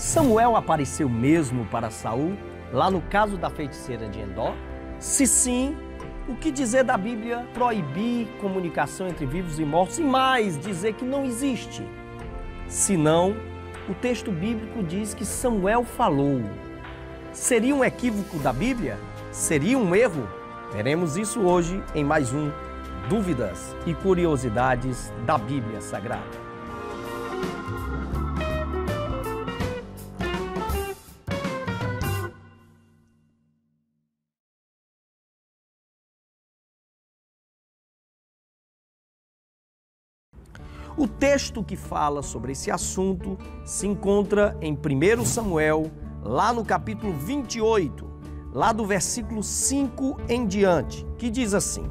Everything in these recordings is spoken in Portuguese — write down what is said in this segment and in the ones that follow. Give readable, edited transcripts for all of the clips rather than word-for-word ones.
Samuel apareceu mesmo para Saul, lá no caso da feiticeira de Endor? Se sim, o que dizer da Bíblia proibir comunicação entre vivos e mortos e mais, dizer que não existe? Se não, o texto bíblico diz que Samuel falou. Seria um equívoco da Bíblia? Seria um erro? Veremos isso hoje em mais um Dúvidas e Curiosidades da Bíblia Sagrada. O texto que fala sobre esse assunto se encontra em 1 Samuel, lá no capítulo 28, lá do versículo 5 em diante, que diz assim: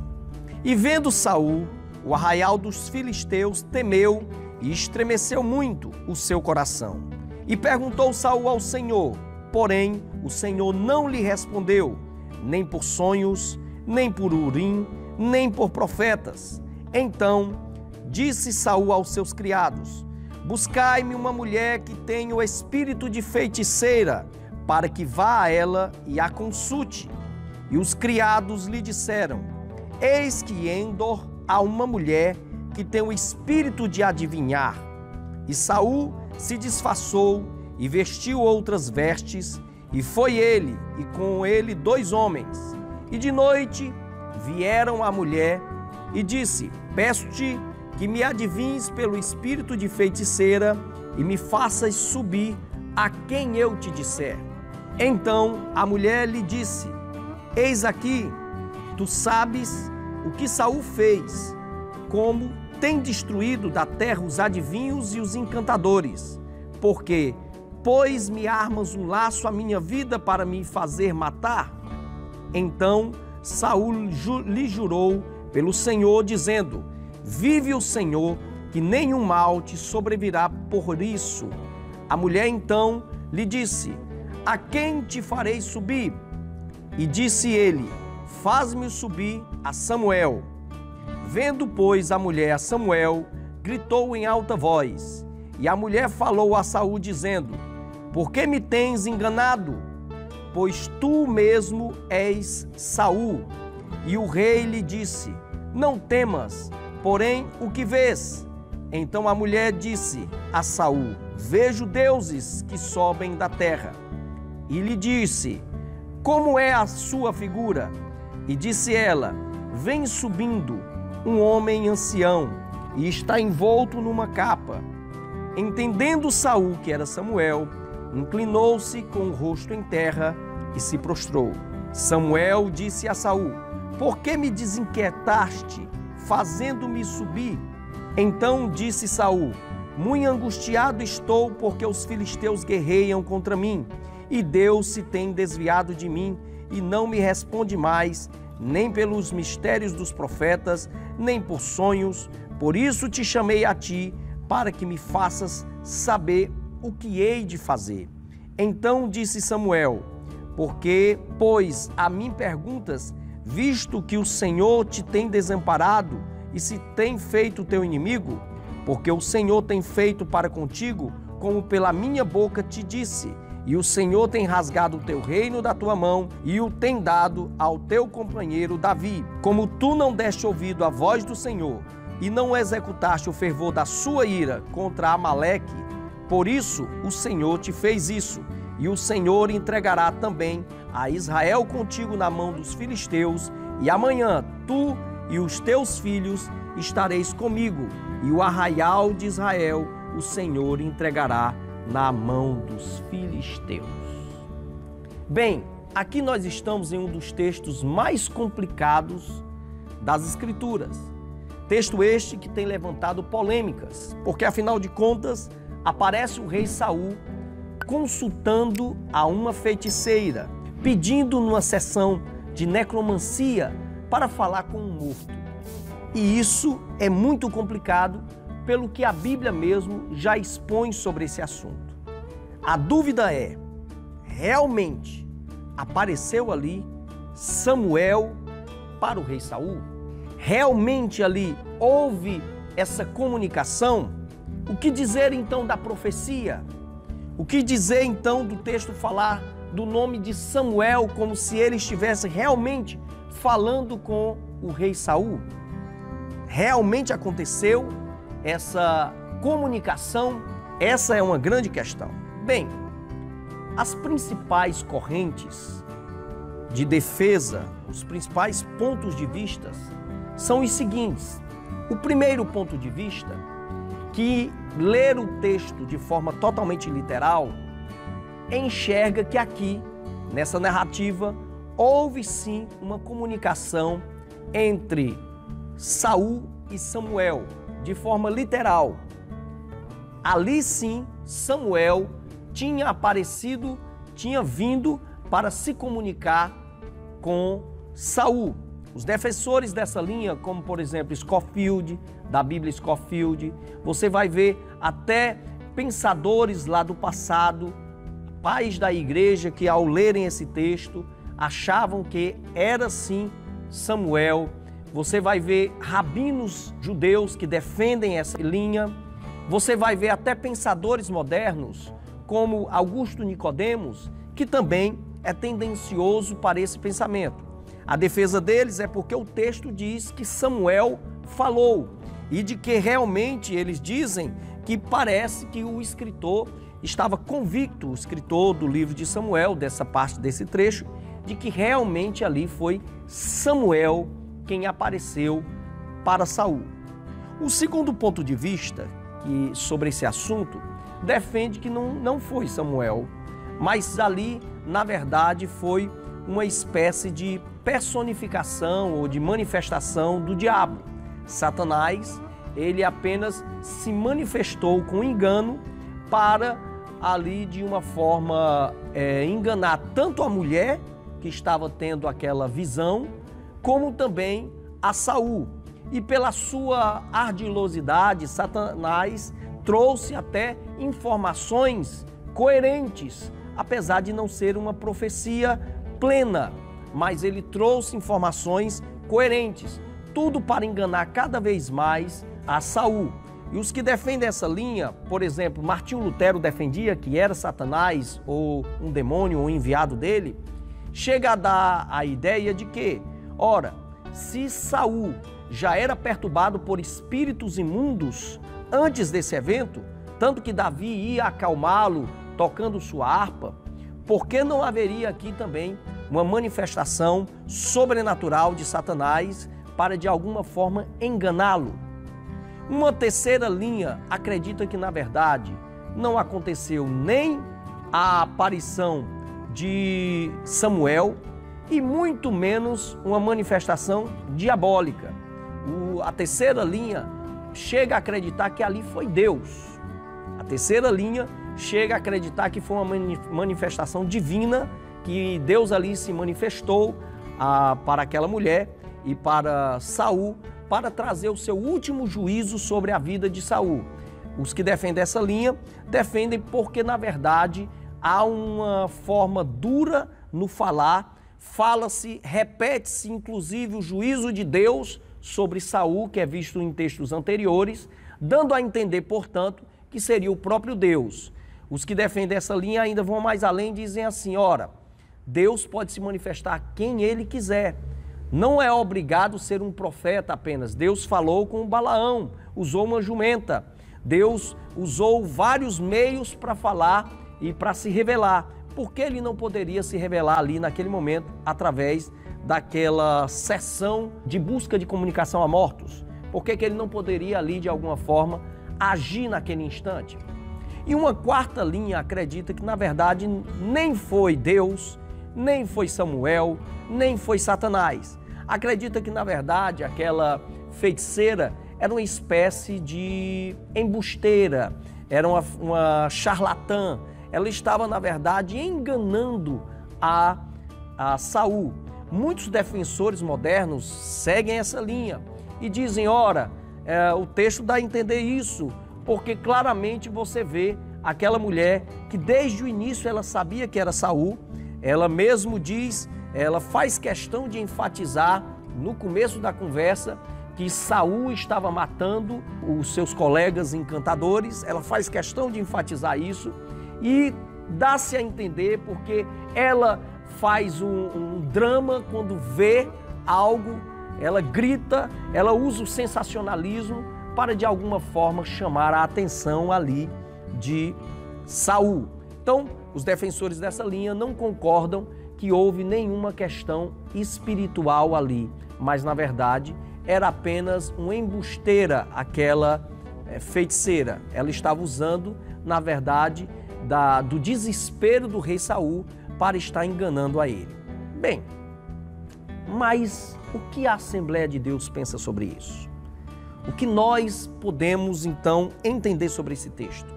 E vendo Saul o arraial dos filisteus, temeu e estremeceu muito o seu coração. E perguntou Saul ao Senhor, porém o Senhor não lhe respondeu, nem por sonhos, nem por Urim, nem por profetas. Então disse Saul aos seus criados: Buscai-me uma mulher que tenha o espírito de feiticeira, para que vá a ela e a consulte. E os criados lhe disseram: Eis que em Endor há uma mulher que tem o espírito de adivinhar. E Saul se disfarçou e vestiu outras vestes, e foi ele e com ele 2 homens. E de noite vieram a mulher e disse: Peço-te que me adivinhes pelo espírito de feiticeira e me faças subir a quem eu te disser. Então a mulher lhe disse: Eis aqui, tu sabes o que Saul fez, como tem destruído da terra os adivinhos e os encantadores, porque pôs-me armas um laço à minha vida para me fazer matar. Então Saul lhe jurou pelo Senhor, dizendo: Vive o Senhor, que nenhum mal te sobrevirá por isso. A mulher então lhe disse: A quem te farei subir? E disse ele: Faz-me subir a Samuel. Vendo, pois, a mulher a Samuel, gritou em alta voz. E a mulher falou a Saul, dizendo: Por que me tens enganado? Pois tu mesmo és Saul. E o rei lhe disse: Não temas, porém, o que vês? Então a mulher disse a Saul: Vejo deuses que sobem da terra. E lhe disse: Como é a sua figura? E disse ela: Vem subindo um homem ancião e está envolto numa capa. Entendendo Saul que era Samuel, inclinou-se com o rosto em terra e se prostrou. Samuel disse a Saul: Por que me desinquietaste, fazendo-me subir? Então disse Saul: Muito angustiado estou, porque os filisteus guerreiam contra mim, e Deus se tem desviado de mim, e não me responde mais, nem pelos mistérios dos profetas, nem por sonhos. Por isso te chamei a ti, para que me faças saber o que hei de fazer. Então disse Samuel: Porque, pois, a mim perguntas, visto que o Senhor te tem desamparado e se tem feito teu inimigo? Porque o Senhor tem feito para contigo, como pela minha boca te disse, e o Senhor tem rasgado o teu reino da tua mão e o tem dado ao teu companheiro Davi. Como tu não deste ouvido à voz do Senhor e não executaste o fervor da sua ira contra Amaleque, por isso o Senhor te fez isso, e o Senhor entregará também a Israel contigo na mão dos filisteus, e amanhã tu e os teus filhos estareis comigo, e o arraial de Israel o Senhor entregará na mão dos filisteus. Bem, aqui nós estamos em um dos textos mais complicados das Escrituras. Texto este que tem levantado polêmicas, porque afinal de contas aparece o rei Saul consultando a uma feiticeira, pedindo numa sessão de necromancia para falar com um morto. E isso é muito complicado, pelo que a Bíblia mesmo já expõe sobre esse assunto. A dúvida é: realmente apareceu ali Samuel para o rei Saul? Realmente ali houve essa comunicação? O que dizer então da profecia? O que dizer então do texto falar do nome de Samuel como se ele estivesse realmente falando com o rei Saul? Realmente aconteceu essa comunicação? Essa é uma grande questão. Bem, as principais correntes de defesa, os principais pontos de vista são os seguintes. O primeiro ponto de vista, que ler o texto de forma totalmente literal, enxerga que aqui, nessa narrativa, houve sim uma comunicação entre Saul e Samuel, de forma literal. Ali sim, Samuel tinha aparecido, tinha vindo para se comunicar com Saul. Os defensores dessa linha, como por exemplo Scofield, da Bíblia Scofield, você vai ver até pensadores lá do passado, pais da igreja, que ao lerem esse texto achavam que era sim Samuel. Você vai ver rabinos judeus que defendem essa linha. Você vai ver até pensadores modernos, como Augusto Nicodemos, que também é tendencioso para esse pensamento. A defesa deles é porque o texto diz que Samuel falou e de que realmente eles dizem que parece que o escritor estava convicto, o escritor do livro de Samuel, dessa parte desse trecho, de que realmente ali foi Samuel quem apareceu para Saul. O segundo ponto de vista sobre esse assunto defende que não foi Samuel, mas ali, na verdade, foi uma espécie de personificação ou de manifestação do diabo. Satanás, ele apenas se manifestou com engano para ali de uma forma enganar tanto a mulher que estava tendo aquela visão, como também a Saul. E pela sua ardilosidade, Satanás trouxe até informações coerentes, apesar de não ser uma profecia plena, mas ele trouxe informações coerentes, tudo para enganar cada vez mais a Saul. E os que defendem essa linha, por exemplo, Martinho Lutero defendia que era Satanás ou um demônio ou um enviado dele, chega a dar a ideia de que, ora, se Saul já era perturbado por espíritos imundos antes desse evento, tanto que Davi ia acalmá-lo tocando sua harpa, por que não haveria aqui também uma manifestação sobrenatural de Satanás para de alguma forma enganá-lo? Uma terceira linha acredita que, na verdade, não aconteceu nem a aparição de Samuel e muito menos uma manifestação diabólica. A terceira linha chega a acreditar que ali foi Deus. A terceira linha chega a acreditar que foi uma manifestação divina, que Deus ali se manifestou para aquela mulher e para Saul, para trazer o seu último juízo sobre a vida de Saul. Os que defendem essa linha defendem porque, na verdade, há uma forma dura no falar, fala-se, repete-se inclusive o juízo de Deus sobre Saul, que é visto em textos anteriores, dando a entender, portanto, que seria o próprio Deus. Os que defendem essa linha ainda vão mais além e dizem assim, ora, Deus pode se manifestar a quem Ele quiser. Não é obrigado ser um profeta apenas. Deus falou com Balaão, usou uma jumenta. Deus usou vários meios para falar e para se revelar. Por que Ele não poderia se revelar ali naquele momento através daquela sessão de busca de comunicação a mortos? Por que Ele não poderia ali de alguma forma agir naquele instante? E uma quarta linha acredita que na verdade nem foi Deus, nem foi Samuel, nem foi Satanás. Acredita que na verdade aquela feiticeira era uma espécie de embusteira, era uma charlatã. Ela estava na verdade enganando a Saul. Muitos defensores modernos seguem essa linha e dizem, ora, o texto dá a entender isso, porque claramente você vê aquela mulher que desde o início ela sabia que era Saul. Ela mesmo diz, ela faz questão de enfatizar no começo da conversa que Saul estava matando os seus colegas encantadores. Ela faz questão de enfatizar isso E dá-se a entender porque ela faz um drama quando vê algo, ela grita, ela usa o sensacionalismo para de alguma forma chamar a atenção ali de Saul. Então, os defensores dessa linha não concordam que houve nenhuma questão espiritual ali, mas na verdade era apenas uma embusteira aquela feiticeira. Ela estava usando, na verdade, do desespero do rei Saul para estar enganando a ele. Bem, mas o que a Assembleia de Deus pensa sobre isso? O que nós podemos então entender sobre esse texto?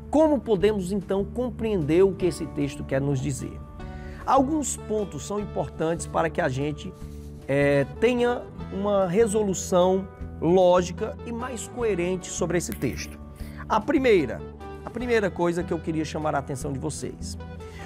Como podemos então compreender o que esse texto quer nos dizer? Alguns pontos são importantes para que a gente tenha uma resolução lógica e mais coerente sobre esse texto. A primeira coisa que eu queria chamar a atenção de vocês.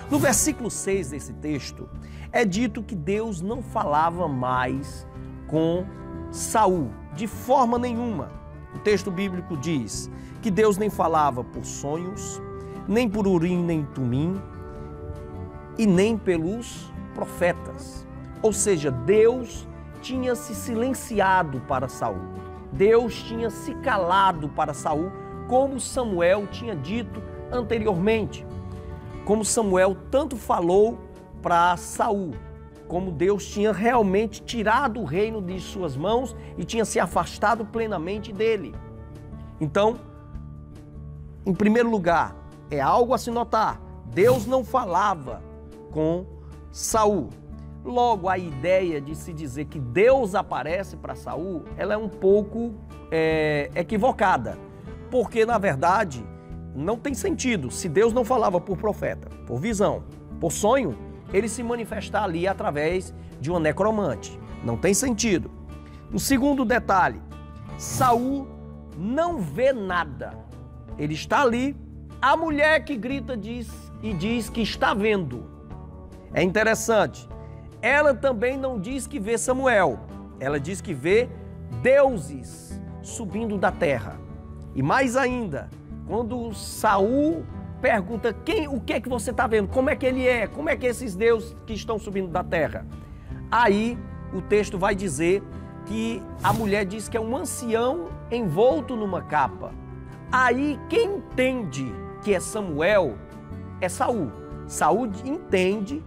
No versículo 6 desse texto, é dito que Deus não falava mais com Saul, de forma nenhuma. O texto bíblico diz que Deus nem falava por sonhos, nem por Urim, nem Tumim, e nem pelos profetas. Ou seja, Deus tinha se silenciado para Saul. Deus tinha se calado para Saul, como Samuel tinha dito anteriormente. Como Samuel tanto falou para Saul, como Deus tinha realmente tirado o reino de suas mãos e tinha se afastado plenamente dele. Então, em primeiro lugar, é algo a se notar, Deus não falava com Saul. Logo, a ideia de se dizer que Deus aparece para Saul, ela é um pouco equivocada, porque na verdade não tem sentido. Se Deus não falava por profeta, por visão, por sonho, ele se manifestar ali através de uma necromante. Não tem sentido. No segundo detalhe, Saul não vê nada. Ele está ali, a mulher que grita diz que está vendo. É interessante. Ela também não diz que vê Samuel. Ela diz que vê deuses subindo da terra. E mais ainda, quando Saul pergunta o que é que você está vendo, como é que ele é, como é que esses deuses que estão subindo da terra? Aí o texto vai dizer que a mulher diz que é um ancião envolto numa capa. Aí quem entende que é Samuel é Saul. Saul entende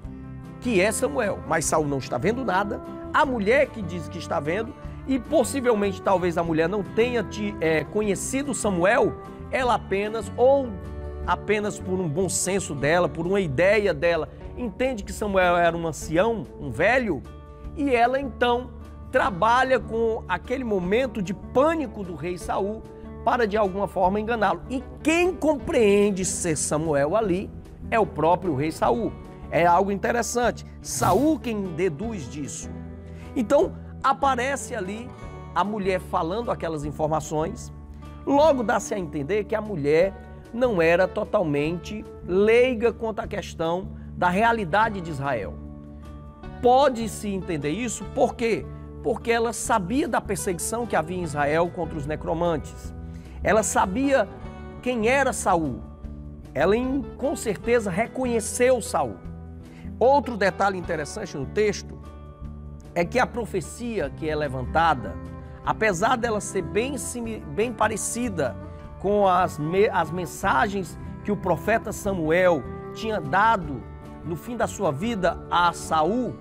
que é Samuel, mas Saul não está vendo nada. A mulher que diz que está vendo, e possivelmente talvez a mulher não tenha conhecido Samuel, ela apenas por um bom senso dela, por uma ideia dela, entende que Samuel era um ancião, um velho, e ela então trabalha com aquele momento de pânico do rei Saul para de alguma forma enganá-lo. E quem compreende ser Samuel ali é o próprio rei Saul. É algo interessante. Saul quem deduz disso. Então aparece ali a mulher falando aquelas informações. Logo dá-se a entender que a mulher não era totalmente leiga quanto à questão da realidade de Israel. Pode-se entender isso por quê? Porque ela sabia da perseguição que havia em Israel contra os necromantes. Ela sabia quem era Saul. Ela com certeza reconheceu Saul. Outro detalhe interessante no texto é que a profecia que é levantada, apesar dela ser bem parecida com as mensagens que o profeta Samuel tinha dado no fim da sua vida a Saul,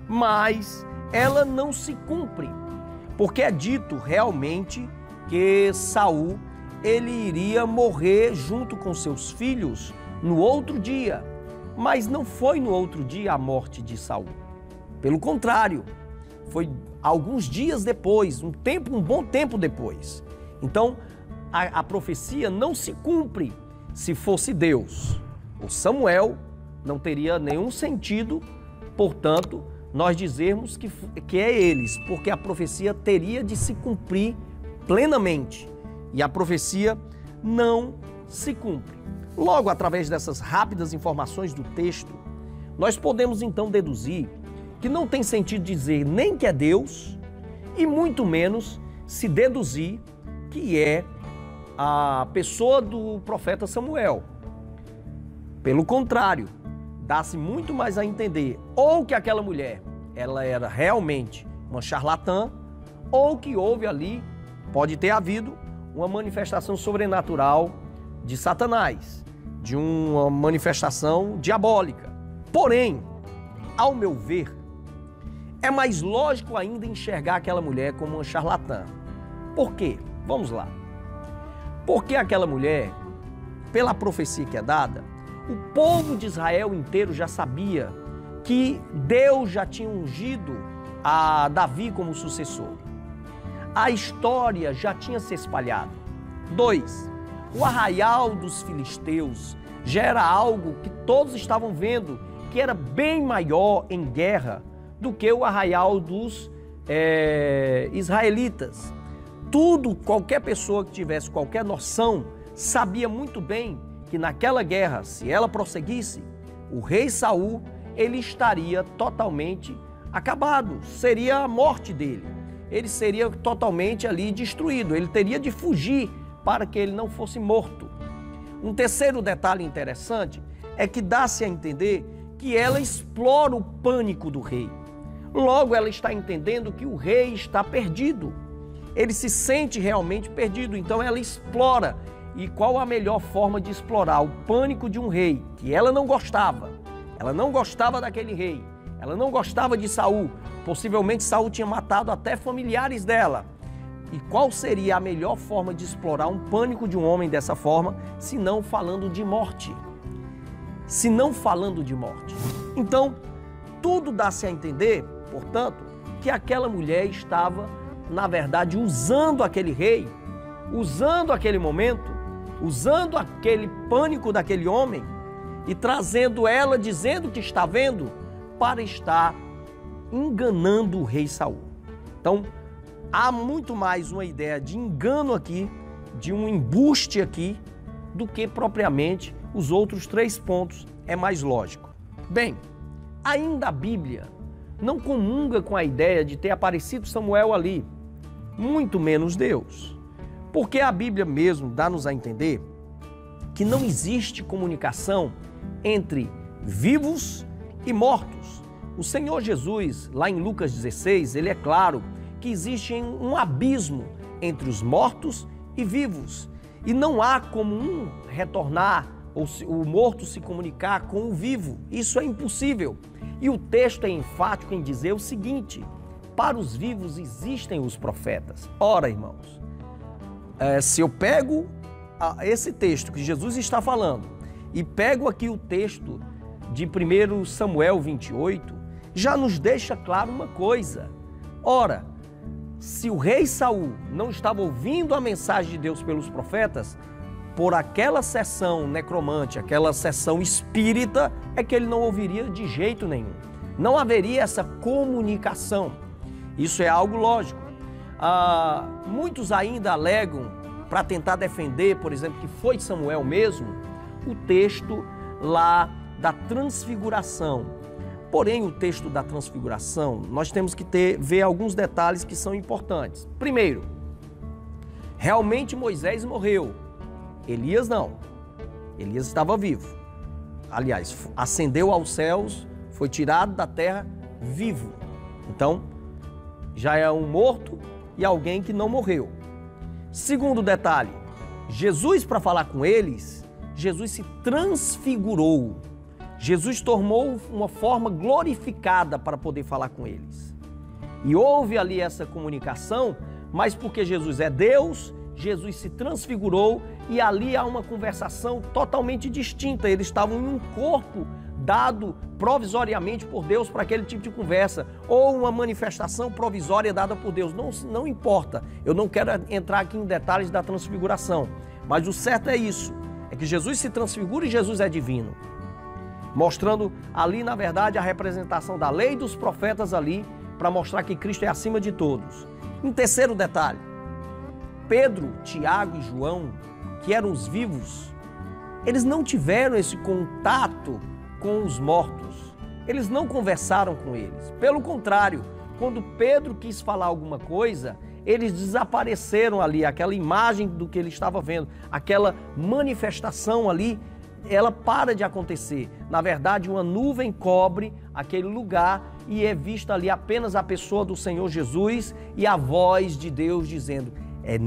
mas ela não se cumpre, porque é dito realmente que Saul ele iria morrer junto com seus filhos no outro dia, mas não foi no outro dia a morte de Saul. Pelo contrário, foi alguns dias depois, um bom tempo depois. Então, a profecia não se cumpre. Se fosse Deus ou Samuel, não teria nenhum sentido, portanto, nós dizermos que é eles, porque a profecia teria de se cumprir plenamente. E a profecia não se cumpre. Logo, através dessas rápidas informações do texto, nós podemos então deduzir que não tem sentido dizer nem que é Deus e muito menos se deduzir que é a pessoa do profeta Samuel. Pelo contrário, dá-se muito mais a entender ou que aquela mulher, ela era realmente uma charlatã, ou que houve ali, pode ter havido, uma manifestação sobrenatural de Satanás, de uma manifestação diabólica. Porém, ao meu ver, é mais lógico ainda enxergar aquela mulher como uma charlatã. Por quê? Vamos lá. Porque aquela mulher, pela profecia que é dada, o povo de Israel inteiro já sabia que Deus já tinha ungido a Davi como sucessor. A história já tinha se espalhado. 2. O arraial dos filisteus já era algo que todos estavam vendo, que era bem maior em guerra do que o arraial dos israelitas. Qualquer pessoa que tivesse qualquer noção, sabia muito bem que naquela guerra, se ela prosseguisse, o rei Saul, ele estaria totalmente acabado, seria a morte dele. Ele seria totalmente ali destruído, ele teria de fugir para que ele não fosse morto. Um terceiro detalhe interessante é que dá-se a entender que ela explora o pânico do rei. Logo, ela está entendendo que o rei está perdido. Ele se sente realmente perdido, então ela explora. E qual a melhor forma de explorar o pânico de um rei que ela não gostava? Ela não gostava daquele rei, ela não gostava de Saul. Possivelmente Saul tinha matado até familiares dela. E qual seria a melhor forma de explorar um pânico de um homem dessa forma, se não falando de morte? Se não falando de morte. Então, tudo dá-se a entender, portanto, que aquela mulher estava, na verdade, usando aquele rei, usando aquele momento, usando aquele pânico daquele homem e trazendo ela, dizendo que está vendo, para estar enganando o rei Saul. Então, há muito mais uma ideia de engano aqui, de um embuste aqui, do que propriamente os outros 3 pontos. É mais lógico. Bem, ainda a Bíblia não comunga com a ideia de ter aparecido Samuel ali, muito menos Deus. Porque a Bíblia mesmo dá-nos a entender que não existe comunicação entre vivos e mortos. O Senhor Jesus, lá em Lucas 16, ele é claro que existe um abismo entre os mortos e vivos. E não há como um retornar, ou o morto se comunicar com o vivo. Isso é impossível. E o texto é enfático em dizer o seguinte: para os vivos existem os profetas. Ora, irmãos, se eu pego esse texto que Jesus está falando e pego aqui o texto de 1 Samuel 28, já nos deixa claro uma coisa. Ora, se o rei Saul não estava ouvindo a mensagem de Deus pelos profetas, por aquela sessão necromante, aquela sessão espírita, é que ele não ouviria de jeito nenhum. Não haveria essa comunicação. Isso é algo lógico. Muitos ainda alegam, para tentar defender, por exemplo, que foi Samuel mesmo, o texto lá da transfiguração. Porém, o texto da transfiguração, nós temos que ver alguns detalhes que são importantes. Primeiro, realmente Moisés morreu. Elias não. Elias estava vivo. Aliás, ascendeu aos céus, foi tirado da terra vivo. Então, já é um morto e alguém que não morreu. Segundo detalhe, Jesus, para falar com eles, Jesus se transfigurou. Jesus tomou uma forma glorificada para poder falar com eles. E houve ali essa comunicação, mas porque Jesus é Deus, Jesus se transfigurou e ali há uma conversação totalmente distinta. Eles estavam em um corpo dado provisoriamente por Deus para aquele tipo de conversa, ou uma manifestação provisória dada por Deus. Não importa, eu não quero entrar aqui em detalhes da transfiguração, mas o certo é isso, é que Jesus se transfigura e Jesus é divino, mostrando ali, na verdade, a representação da lei e dos profetas ali, para mostrar que Cristo é acima de todos. Um terceiro detalhe, Pedro, Tiago e João, que eram os vivos, eles não tiveram esse contato com os mortos. Eles não conversaram com eles. Pelo contrário, quando Pedro quis falar alguma coisa, eles desapareceram ali, aquela imagem do que ele estava vendo, aquela manifestação ali ela para de acontecer. Na verdade, uma nuvem cobre aquele lugar e é vista ali apenas a pessoa do Senhor Jesus e a voz de Deus dizendo: é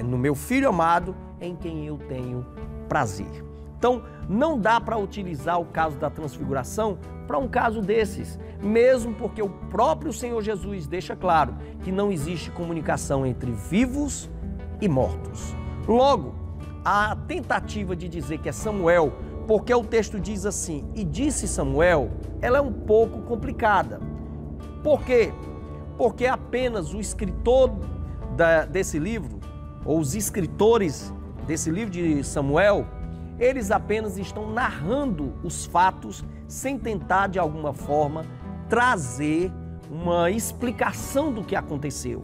no meu Filho amado em quem eu tenho prazer. Então, não dá para utilizar o caso da transfiguração para um caso desses, mesmo porque o próprio Senhor Jesus deixa claro que não existe comunicação entre vivos e mortos. Logo, a tentativa de dizer que é Samuel, porque o texto diz assim, e disse Samuel, ela é um pouco complicada. Por quê? Porque apenas o escritor desse livro, ou os escritores desse livro de Samuel, eles apenas estão narrando os fatos sem tentar, de alguma forma, trazer uma explicação do que aconteceu.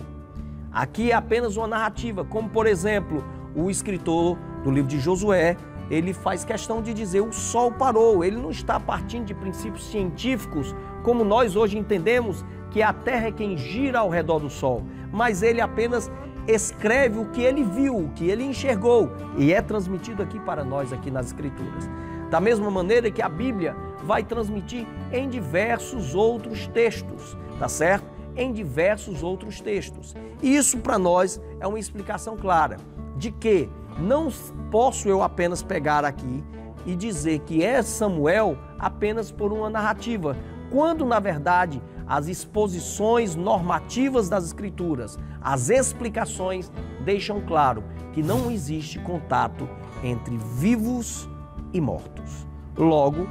Aqui é apenas uma narrativa, como, por exemplo, o escritor do livro de Josué, ele faz questão de dizer o sol parou. Ele não está partindo de princípios científicos, como nós hoje entendemos que a terra é quem gira ao redor do sol, mas ele apenas escreve o que ele viu, o que ele enxergou, e é transmitido aqui para nós, aqui nas Escrituras. Da mesma maneira que a Bíblia vai transmitir em diversos outros textos, tá certo? Em diversos outros textos. E isso para nós é uma explicação clara de que não posso eu apenas pegar aqui e dizer que é Samuel apenas por uma narrativa, quando na verdade as exposições normativas das Escrituras, as explicações deixam claro que não existe contato entre vivos e mortos. Logo,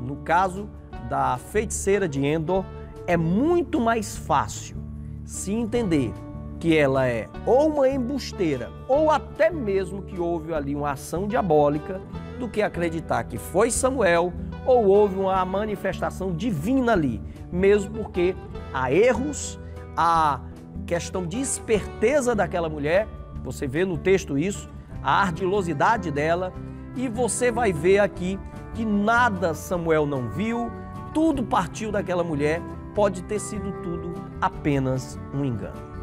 no caso da feiticeira de Endor, é muito mais fácil se entender que ela é ou uma embusteira ou até mesmo que houve ali uma ação diabólica, do que acreditar que foi Samuel ou houve uma manifestação divina ali, mesmo porque há erros, há questão de esperteza daquela mulher, você vê no texto isso, a ardilosidade dela, e você vai ver aqui que nada Samuel não viu, tudo partiu daquela mulher, pode ter sido tudo apenas um engano.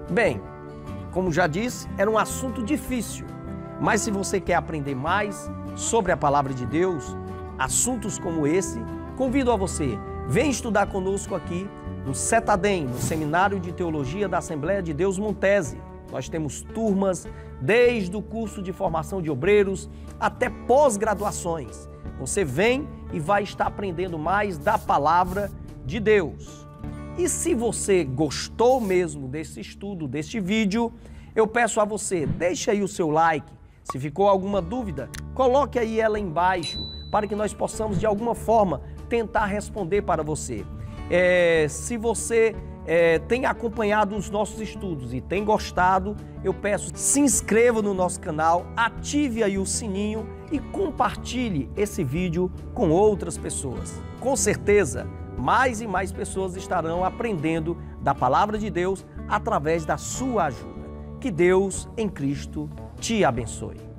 Bem, como já disse, era um assunto difícil, mas se você quer aprender mais sobre a palavra de Deus, assuntos como esse, convido a você, vem estudar conosco aqui no CETADEM, no Seminário de Teologia da Assembleia de Deus Montese. Nós temos turmas desde o curso de formação de obreiros até pós-graduações. Você vem e vai estar aprendendo mais da palavra de Deus. E se você gostou mesmo desse estudo, deste vídeo, eu peço a você, deixe aí o seu like. Se ficou alguma dúvida, coloque aí ela embaixo para que nós possamos de alguma forma tentar responder para você. Se você tem acompanhado os nossos estudos e tem gostado, eu peço, se inscreva no nosso canal, ative aí o sininho e compartilhe esse vídeo com outras pessoas. Com certeza, mais e mais pessoas estarão aprendendo da palavra de Deus através da sua ajuda. Que Deus em Cristo te abençoe.